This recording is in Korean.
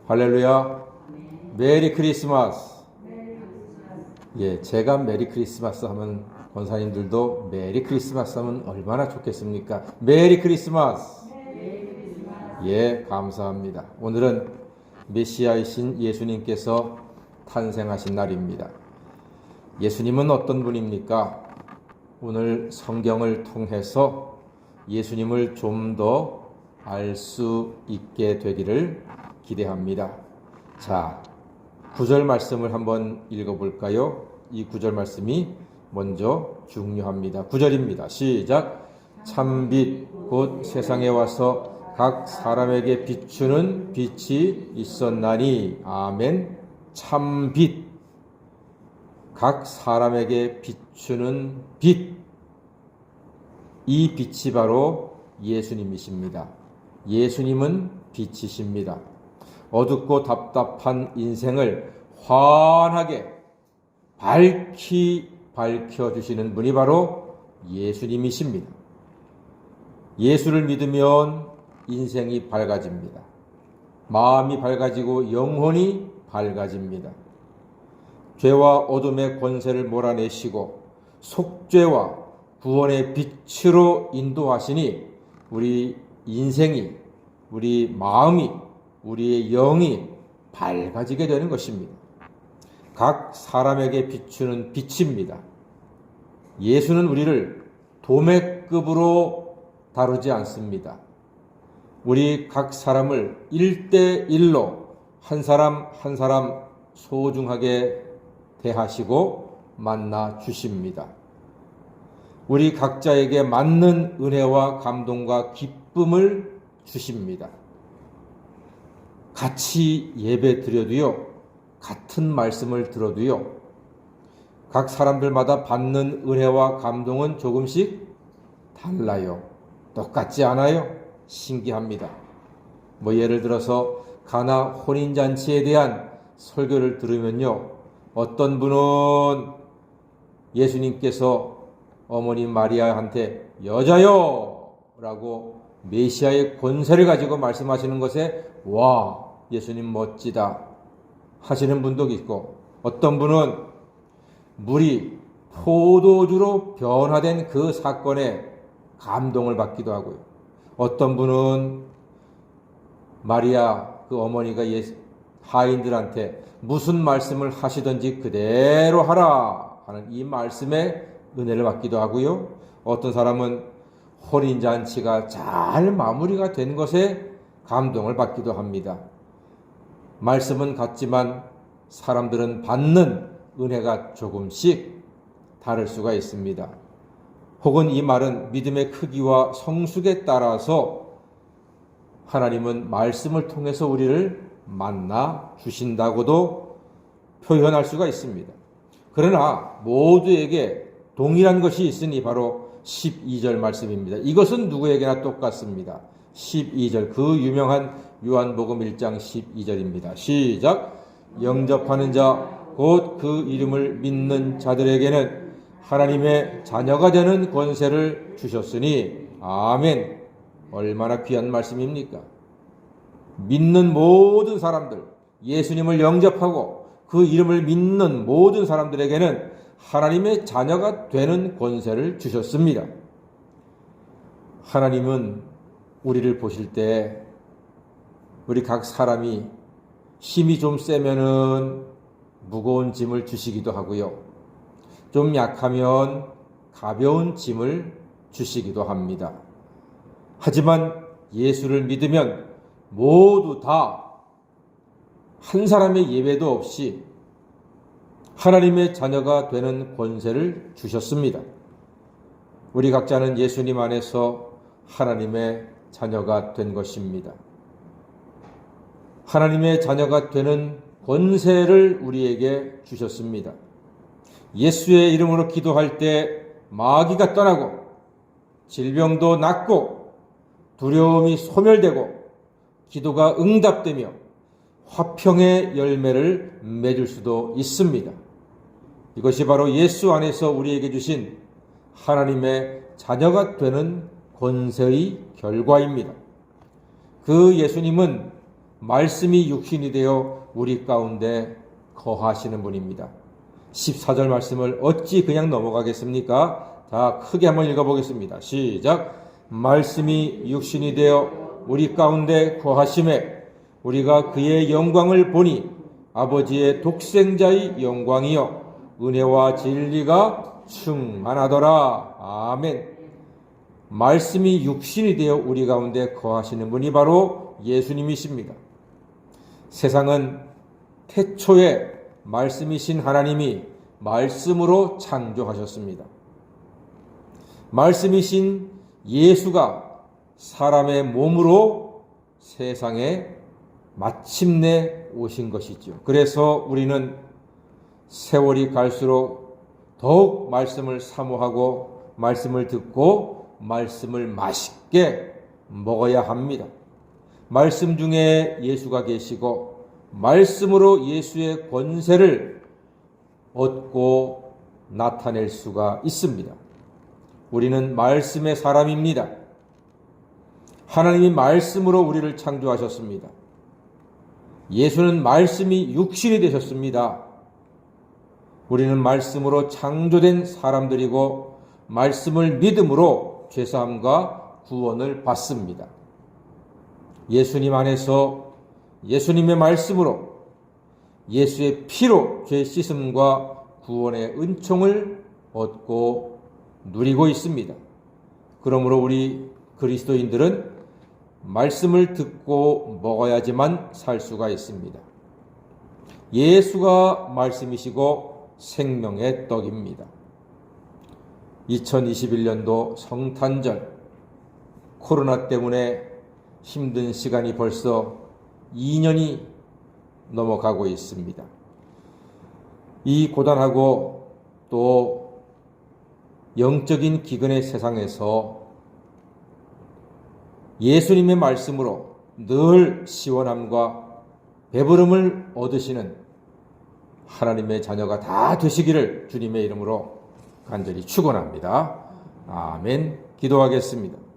할렐루야. 메리 크리스마스. 예, 제가 메리 크리스마스 하면 권사님들도 메리 크리스마스 하면 얼마나 좋겠습니까? 메리 크리스마스. 예, 감사합니다. 오늘은 메시아이신 예수님께서 탄생하신 날입니다. 예수님은 어떤 분입니까? 오늘 성경을 통해서 예수님을 좀 더 알 수 있게 되기를 기대합니다. 자, 9절 말씀을 한번 읽어볼까요? 이 9절 말씀이 먼저 중요합니다. 9절입니다. 시작. 참빛 곧 세상에 와서 각 사람에게 비추는 빛이 있었나니. 아멘. 참빛, 각 사람에게 비추는 빛, 이 빛이 바로 예수님이십니다. 예수님은 빛이십니다. 어둡고 답답한 인생을 환하게 밝히 밝혀주시는 분이 바로 예수님이십니다. 예수를 믿으면 인생이 밝아집니다. 마음이 밝아지고 영혼이 밝아집니다. 죄와 어둠의 권세를 몰아내시고 속죄와 구원의 빛으로 인도하시니 우리 인생이, 우리 마음이, 우리의 영이 밝아지게 되는 것입니다. 각 사람에게 비추는 빛입니다. 예수는 우리를 도매급으로 다루지 않습니다. 우리 각 사람을 1대1로 한 사람 한 사람 소중하게 대하시고 만나 주십니다. 우리 각자에게 맞는 은혜와 감동과 기쁨을 주십니다. 같이 예배 드려도요, 같은 말씀을 들어도요, 각 사람들마다 받는 은혜와 감동은 조금씩 달라요. 똑같지 않아요? 신기합니다. 예를 들어서 가나 혼인잔치에 대한 설교를 들으면요, 어떤 분은 예수님께서 어머니 마리아한테 여자요! 라고 메시아의 권세를 가지고 말씀하시는 것에 와, 예수님 멋지다 하시는 분도 있고, 어떤 분은 물이 포도주로 변화된 그 사건에 감동을 받기도 하고요. 어떤 분은 마리아 그 어머니가 하인들한테 무슨 말씀을 하시든지 그대로 하라 하는 이 말씀에 은혜를 받기도 하고요. 어떤 사람은 혼인잔치가 잘 마무리가 된 것에 감동을 받기도 합니다. 말씀은 같지만 사람들은 받는 은혜가 조금씩 다를 수가 있습니다. 혹은 이 말은 믿음의 크기와 성숙에 따라서 하나님은 말씀을 통해서 우리를 만나 주신다고도 표현할 수가 있습니다. 그러나 모두에게 동일한 것이 있으니 바로 12절 말씀입니다. 이것은 누구에게나 똑같습니다. 12절, 그 유명한 요한복음 1장 12절입니다. 시작. 영접하는 자 곧 그 이름을 믿는 자들에게는 하나님의 자녀가 되는 권세를 주셨으니. 아멘. 얼마나 귀한 말씀입니까? 믿는 모든 사람들, 예수님을 영접하고 그 이름을 믿는 모든 사람들에게는 하나님의 자녀가 되는 권세를 주셨습니다. 하나님은 우리를 보실 때 우리 각 사람이 힘이 좀 세면은 무거운 짐을 주시기도 하고요. 좀 약하면 가벼운 짐을 주시기도 합니다. 하지만 예수를 믿으면 모두 다 한 사람의 예외도 없이 하나님의 자녀가 되는 권세를 주셨습니다. 우리 각자는 예수님 안에서 하나님의 자녀가 된 것입니다. 하나님의 자녀가 되는 권세를 우리에게 주셨습니다. 예수의 이름으로 기도할 때 마귀가 떠나고 질병도 낫고 두려움이 소멸되고 기도가 응답되며 화평의 열매를 맺을 수도 있습니다. 이것이 바로 예수 안에서 우리에게 주신 하나님의 자녀가 되는 권세의 결과입니다. 그 예수님은 말씀이 육신이 되어 우리 가운데 거하시는 분입니다. 14절 말씀을 어찌 그냥 넘어가겠습니까? 다 크게 한번 읽어보겠습니다. 시작. 말씀이 육신이 되어 우리 가운데 거하심에 우리가 그의 영광을 보니 아버지의 독생자의 영광이요 은혜와 진리가 충만하더라. 아멘. 말씀이 육신이 되어 우리 가운데 거하시는 분이 바로 예수님이십니다. 세상은 태초에 말씀이신 하나님이 말씀으로 창조하셨습니다. 말씀이신 예수가 사람의 몸으로 세상에 마침내 오신 것이죠. 그래서 우리는 세월이 갈수록 더욱 말씀을 사모하고 말씀을 듣고 말씀을 맛있게 먹어야 합니다. 말씀 중에 예수가 계시고 말씀으로 예수의 권세를 얻고 나타낼 수가 있습니다. 우리는 말씀의 사람입니다. 하나님이 말씀으로 우리를 창조하셨습니다. 예수는 말씀이 육신이 되셨습니다. 우리는 말씀으로 창조된 사람들이고 말씀을 믿음으로 죄사함과 구원을 받습니다. 예수님 안에서 예수님의 말씀으로 예수의 피로 죄 씻음과 구원의 은총을 얻고 누리고 있습니다. 그러므로 우리 그리스도인들은 말씀을 듣고 먹어야지만 살 수가 있습니다. 예수가 말씀이시고 생명의 떡입니다. 2021년도 성탄절, 코로나 때문에 힘든 시간이 벌써 2년이 넘어가고 있습니다. 이 고단하고 또 영적인 기근의 세상에서 예수님의 말씀으로 늘 시원함과 배부름을 얻으시는 하나님의 자녀가 다 되시기를 주님의 이름으로 간절히 축원합니다. 아멘. 기도하겠습니다.